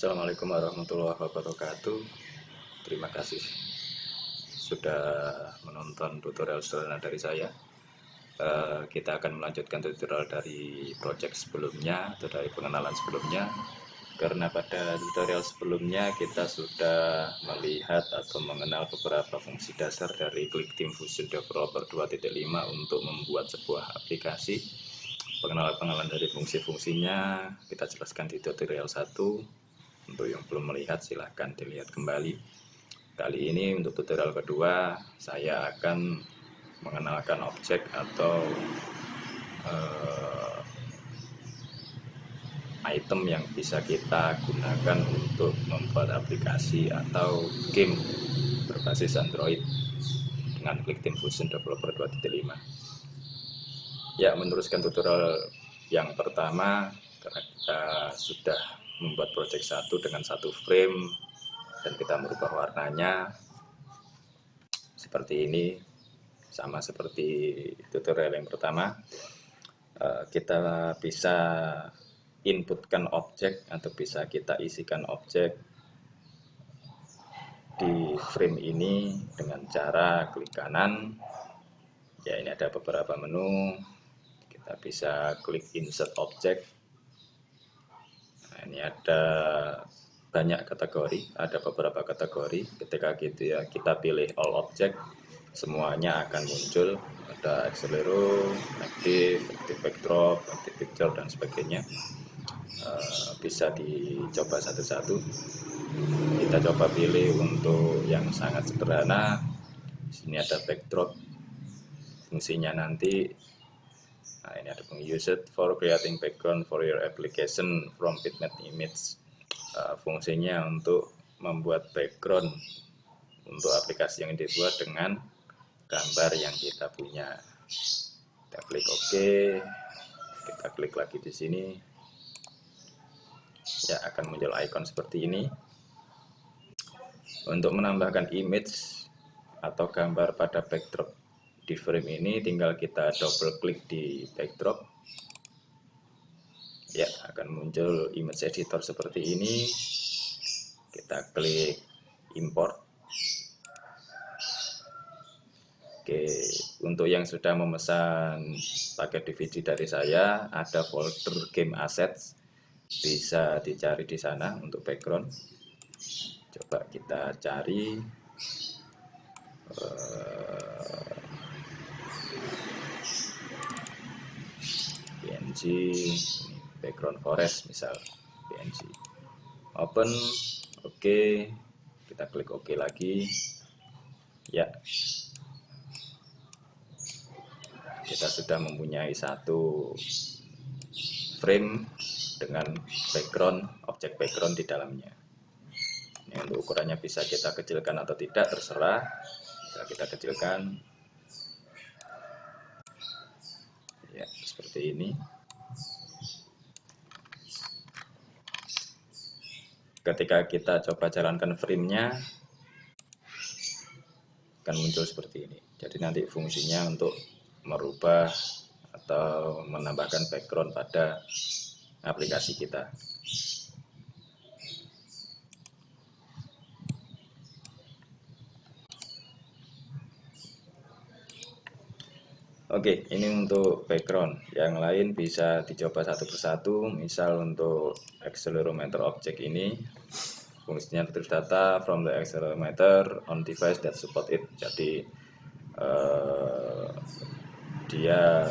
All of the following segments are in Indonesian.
Assalamualaikum warahmatullahi wabarakatuh. Terima kasih sudah menonton tutorial sederhana dari saya. Kita akan melanjutkan tutorial dari project sebelumnya atau dari pengenalan sebelumnya. Karena pada tutorial sebelumnya kita sudah melihat atau mengenal beberapa fungsi dasar dari QlikTeam Fusion Developer 2.5 untuk membuat sebuah aplikasi. Pengenalan dari fungsi-fungsinya kita jelaskan di tutorial 1. Untuk yang belum melihat silahkan dilihat kembali. Kali ini untuk tutorial kedua saya akan mengenalkan objek atau item yang bisa kita gunakan untuk membuat aplikasi atau game berbasis Android dengan QlikTeam Fusion Developer 2.5. Ya, meneruskan tutorial yang pertama, karena kita sudah membuat project 1 dengan satu frame dan kita merubah warnanya seperti ini, sama seperti tutorial yang pertama. Kita bisa inputkan objek atau bisa kita isikan objek di frame ini dengan cara klik kanan. Ya, ini ada beberapa menu. Kita bisa klik insert object. Nah, ini ada banyak kategori, ada beberapa kategori. Ketika kita pilih all object, semuanya akan muncul. Ada accelero, active backdrop, active picture dan sebagainya. Bisa dicoba satu-satu. Kita coba pilih untuk yang sangat sederhana. Di sini ada backdrop. Fungsinya nanti, nah ini ada use it for creating background for your application from bitmap image. Fungsinya untuk membuat background untuk aplikasi yang dibuat dengan gambar yang kita punya. Kita klik OK, kita klik lagi di sini, ya akan muncul icon seperti ini. Untuk menambahkan image atau gambar pada backdrop di frame ini, tinggal kita double klik di backdrop, ya akan muncul image editor seperti ini. Kita klik import. Oke, untuk yang sudah memesan paket DVD dari saya, ada folder game assets, bisa dicari di sana untuk background. Coba kita cari PNG, background forest misal, PNG. Open, oke, kita klik OK lagi. Ya, kita sudah mempunyai satu frame dengan background, objek background di dalamnya. Ini untuk ukurannya bisa kita kecilkan atau tidak, terserah. Bisa kita kecilkan, ya seperti ini. Ketika kita coba jalankan frame-nya, akan muncul seperti ini. Jadi nanti fungsinya untuk merubah atau menambahkan background pada aplikasi kita. Oke, ini untuk background. Yang lain bisa dicoba satu persatu. Misal untuk accelerometer object ini, fungsinya retrieve data from the accelerometer on device that support it. Jadi dia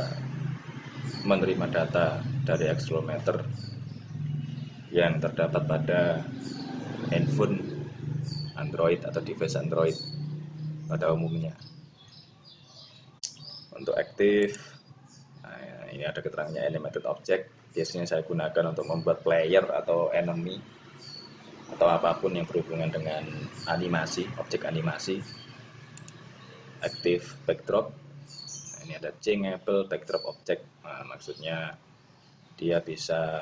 menerima data dari accelerometer yang terdapat pada handphone Android atau device Android pada umumnya. Untuk aktif, nah ini ada keterangannya animated object. Biasanya saya gunakan untuk membuat player atau enemy atau apapun yang berhubungan dengan animasi, objek animasi. Active backdrop, nah, ini ada changeable backdrop object. Nah, maksudnya dia bisa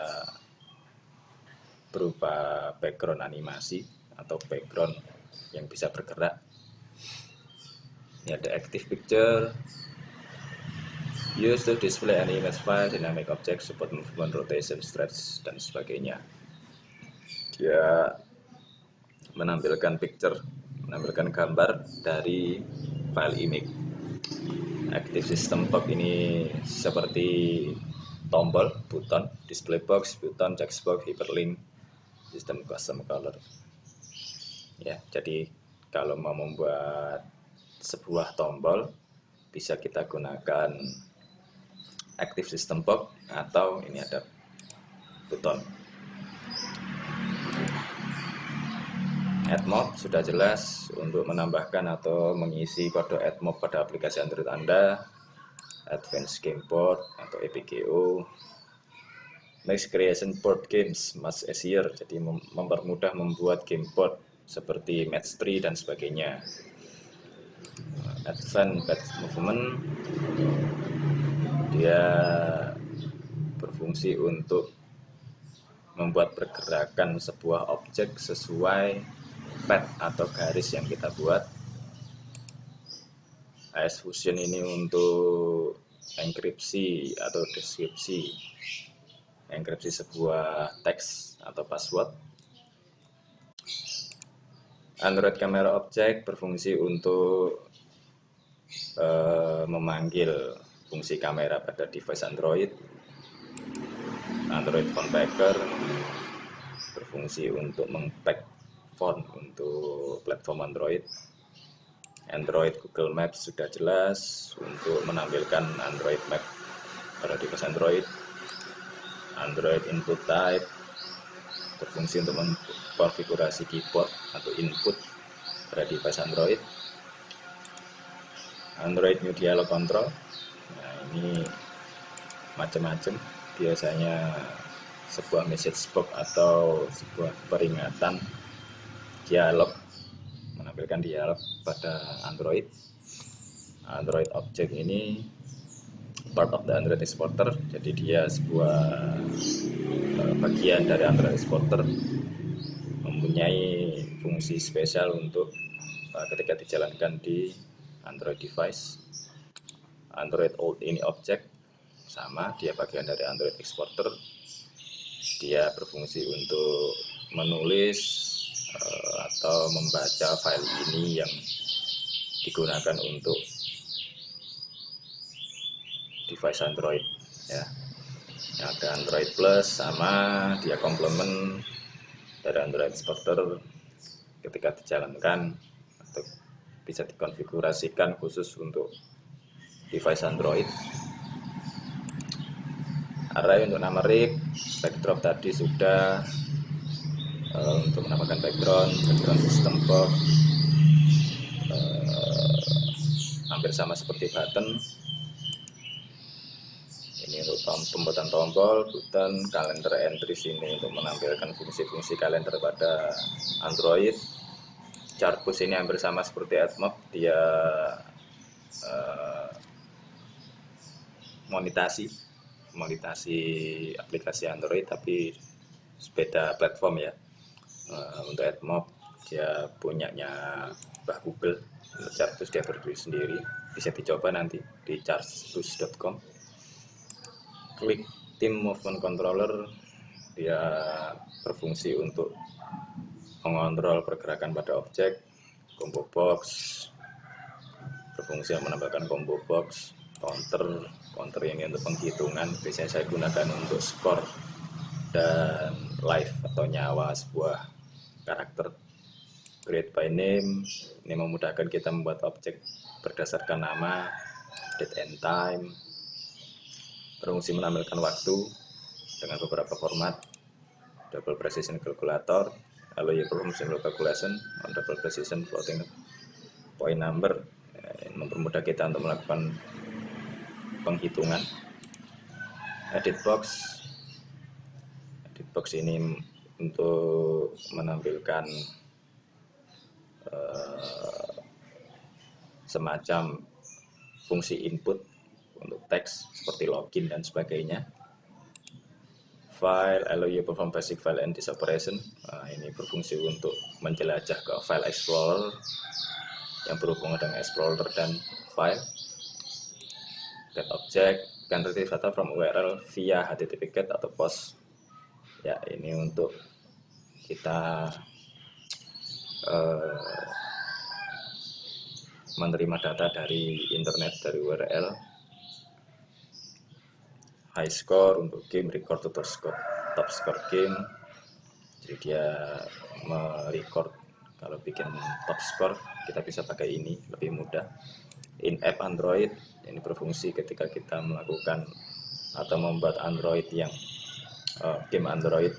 berupa background animasi atau background yang bisa bergerak. Ini ada active picture, use to display any image file, dynamic object, support movement, rotation, stretch, dan sebagainya. dia menampilkan picture, menampilkan gambar dari file image. Active System Box ini seperti tombol, button, display box, button, text box, hyperlink, sistem custom color. Ya, jadi kalau mau membuat sebuah tombol bisa kita gunakan Active System Box atau ini ada button. AdMob sudah jelas untuk menambahkan atau mengisi kode AdMob pada aplikasi Android Anda. Advanced Game Board atau APGO. Next Creation Board Games Much Easier, jadi mempermudah membuat game board seperti Match-3 dan sebagainya. Advanced Page Movement, dia berfungsi untuk membuat pergerakan sebuah objek sesuai pad atau garis yang kita buat. AS Fusion ini untuk enkripsi atau deskripsi, enkripsi sebuah teks atau password. Android Camera Object berfungsi untuk memanggil fungsi kamera pada device Android. Android Phone Packer berfungsi untuk meng-pack font untuk platform Android. Android Google Maps sudah jelas untuk menampilkan Android Map pada device Android. Android Input Type berfungsi untuk mengkonfigurasi keyboard atau input pada device Android. Android New Dialog Control, nah ini macam-macam, biasanya sebuah message box atau sebuah peringatan dialog, menampilkan dialog pada Android. Android Object ini part of the Android Exporter, jadi dia sebuah bagian dari Android Exporter, mempunyai fungsi spesial untuk ketika dijalankan di Android device. Android Old ini Object sama, dia bagian dari Android Exporter. Dia berfungsi untuk menulis atau membaca file ini yang digunakan untuk device Android ya. Ada Android Plus sama, dia komplement dari Android Exporter ketika dijalankan atau bisa dikonfigurasikan khusus untuk device Android. Array untuk nama rig, backdrop tadi sudah, untuk menambahkan background system box, hampir sama seperti button. Ini untuk pembuatan tombol, button, kalender entry sini untuk menampilkan fungsi-fungsi kalender pada Android. Chartbus ini hampir sama seperti AdMob, dia monetasi aplikasi Android tapi beda platform ya. Untuk AdMob dia punyanya Mbah Google, untuk Chartbus dia berdiri sendiri, bisa dicoba nanti di chartbus.com. Klik Team Movement Controller, dia berfungsi untuk mengontrol pergerakan pada objek. Combo Box berfungsi menambahkan combo box. Counter ini untuk penghitungan, biasanya saya gunakan untuk skor dan life atau nyawa sebuah karakter. Create by name, ini memudahkan kita membuat objek berdasarkan nama. Date and time, berfungsi menampilkan waktu dengan beberapa format. Double precision calculator, allow you perform single calculation on double precision floating point number, mempermudah kita untuk melakukan penghitungan. Edit box ini untuk menampilkan semacam fungsi input untuk teks seperti login dan sebagainya. File, allow you perform basic file and disk operation, ini berfungsi untuk menjelajah ke file explorer yang berhubungan dengan explorer dan file. Get object can retrieve data from URL via HTTP GET atau POST. Ya, ini untuk kita menerima data dari internet, dari URL. High score untuk game, record to top score game. Jadi dia merecord. Kalau bikin top score kita bisa pakai ini, lebih mudah. In-app Android, ini berfungsi ketika kita melakukan atau membuat Android yang game Android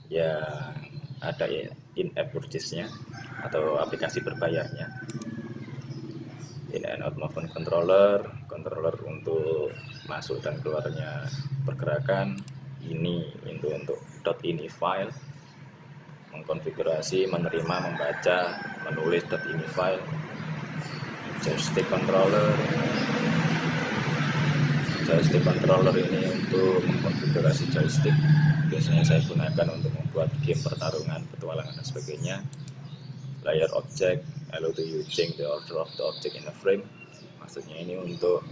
yang ada in-app purchase-nya atau aplikasi berbayarnya. In and out movement controller untuk masuk dan keluarnya pergerakan. Ini untuk .ini file, mengkonfigurasi, menerima, membaca, menulis .ini file. Joystick controller ini untuk mengkonfigurasi joystick, biasanya saya gunakan untuk membuat game pertarungan, petualangan dan sebagainya. Layer object, allow to you change the order of the object in a frame, maksudnya ini untuk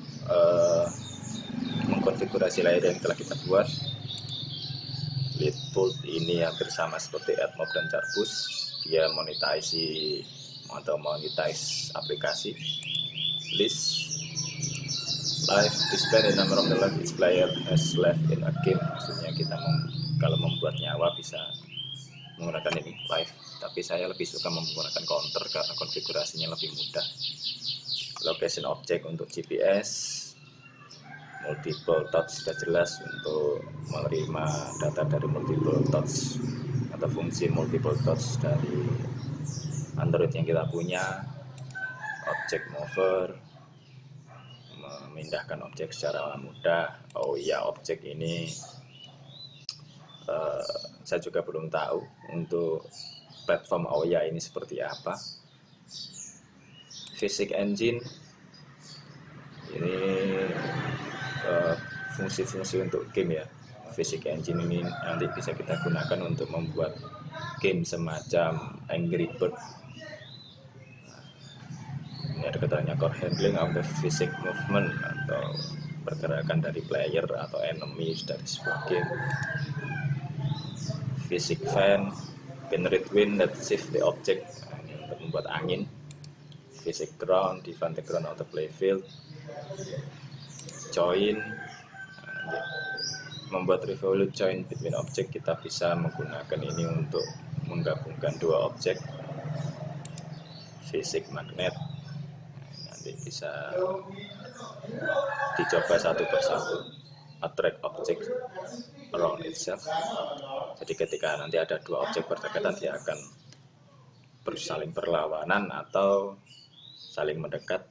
mengkonfigurasi layer yang telah kita buat. Lead bolt ini hampir sama seperti AdMob dan Charbus, dia monetize aplikasi. List live display the number of the life each player has left in a game, maksudnya kita kalau membuat nyawa bisa menggunakan ini live, tapi saya lebih suka menggunakan counter karena konfigurasinya lebih mudah. Location object untuk GPS, multiple touch sudah jelas untuk menerima data dari multiple touch atau fungsi multiple touch dari Android yang kita punya. Object mover, memindahkan objek secara mudah. Oh iya, objek ini saya juga belum tahu untuk platform Ouya ini seperti apa. Physics engine ini fungsi-fungsi untuk game ya. Physics engine ini nanti bisa kita gunakan untuk membuat game semacam Angry Bird. Ini ada keterangannya core handling of the physics movement atau pergerakan dari player atau enemies dari sebuah game. Physics fan, generate wind that shift the object, ini untuk membuat angin. Physics ground, define the ground of the playfield. Join, membuat revolute join between object, kita bisa menggunakan ini untuk menggabungkan dua objek. Physics magnet, nanti bisa dicoba satu persatu. Attract object around itself, jadi ketika nanti ada dua objek berdekatan dia akan saling berlawanan atau saling mendekat.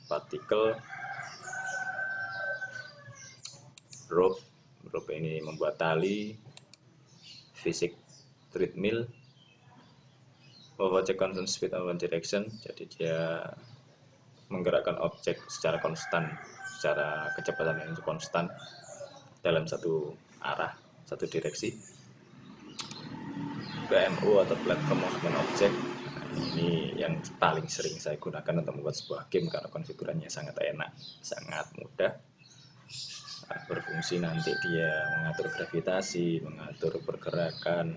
Particle rope ini membuat tali. Physics treadmill, object constant speed and one direction, jadi dia menggerakkan objek secara konstan, secara kecepatan yang konstan dalam satu arah, satu direksi. PMO atau platform movement object, ini yang paling sering saya gunakan untuk membuat sebuah game karena konfigurasinya sangat enak, sangat mudah. Berfungsi nanti dia mengatur gravitasi, mengatur pergerakan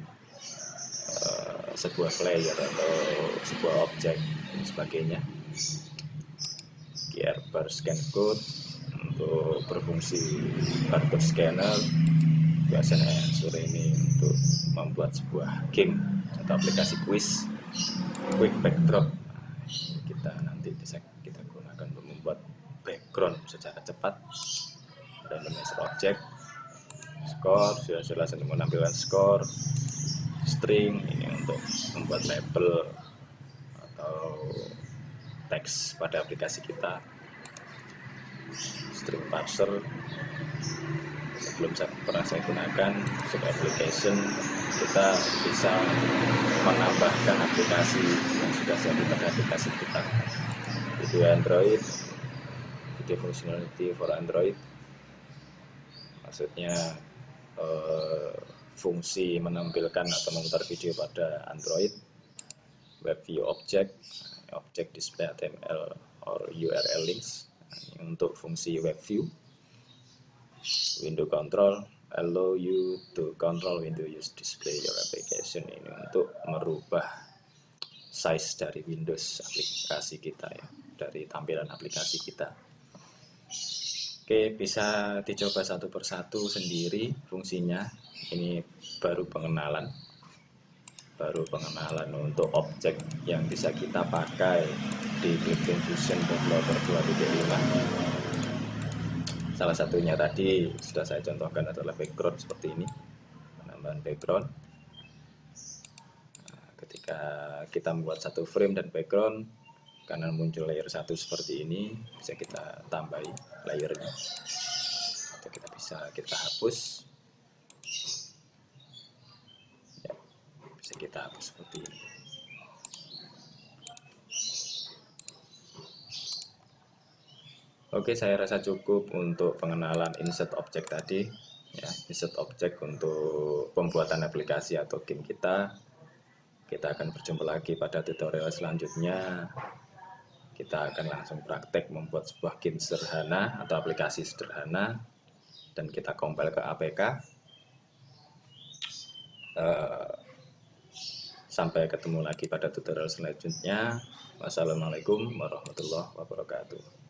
sebuah player atau sebuah objek dan sebagainya. QR bar scan code untuk berfungsi barcode scanner, biasanya sore ini untuk membuat sebuah game atau aplikasi quiz. Quick backdrop, kita nanti bisa kita gunakan untuk membuat background secara cepat. Randomizer object, score sudah jelas untuk menampilkan score. String ini untuk membuat label atau teks pada aplikasi kita. String parser belum pernah saya gunakan. Sub application, kita bisa menambahkan aplikasi yang sudah ada pada aplikasi kita. Video Android, video functionality for Android, maksudnya fungsi menampilkan atau memutar video pada Android. Web view object display HTML or URL links, untuk fungsi web view. Window control, allow you to control when to use display your application. Ini untuk merubah size dari Windows aplikasi kita ya, dari tampilan aplikasi kita. Oke, bisa dicoba satu persatu sendiri fungsinya. Ini baru pengenalan untuk objek yang bisa kita pakai di Clickbank Fusion Developer 2.5. Salah satunya tadi sudah saya contohkan adalah background seperti ini, penambahan background. Nah, ketika kita membuat satu frame dan background, karena muncul layer satu seperti ini, bisa kita tambahi layernya, atau kita hapus. Ya, bisa kita hapus seperti ini. Oke, saya rasa cukup untuk pengenalan insert object tadi. Ya, insert object untuk pembuatan aplikasi atau game kita. Kita akan berjumpa lagi pada tutorial selanjutnya. Kita akan langsung praktek membuat sebuah game sederhana atau aplikasi sederhana dan kita compile ke APK. Sampai ketemu lagi pada tutorial selanjutnya. Wassalamualaikum warahmatullahi wabarakatuh.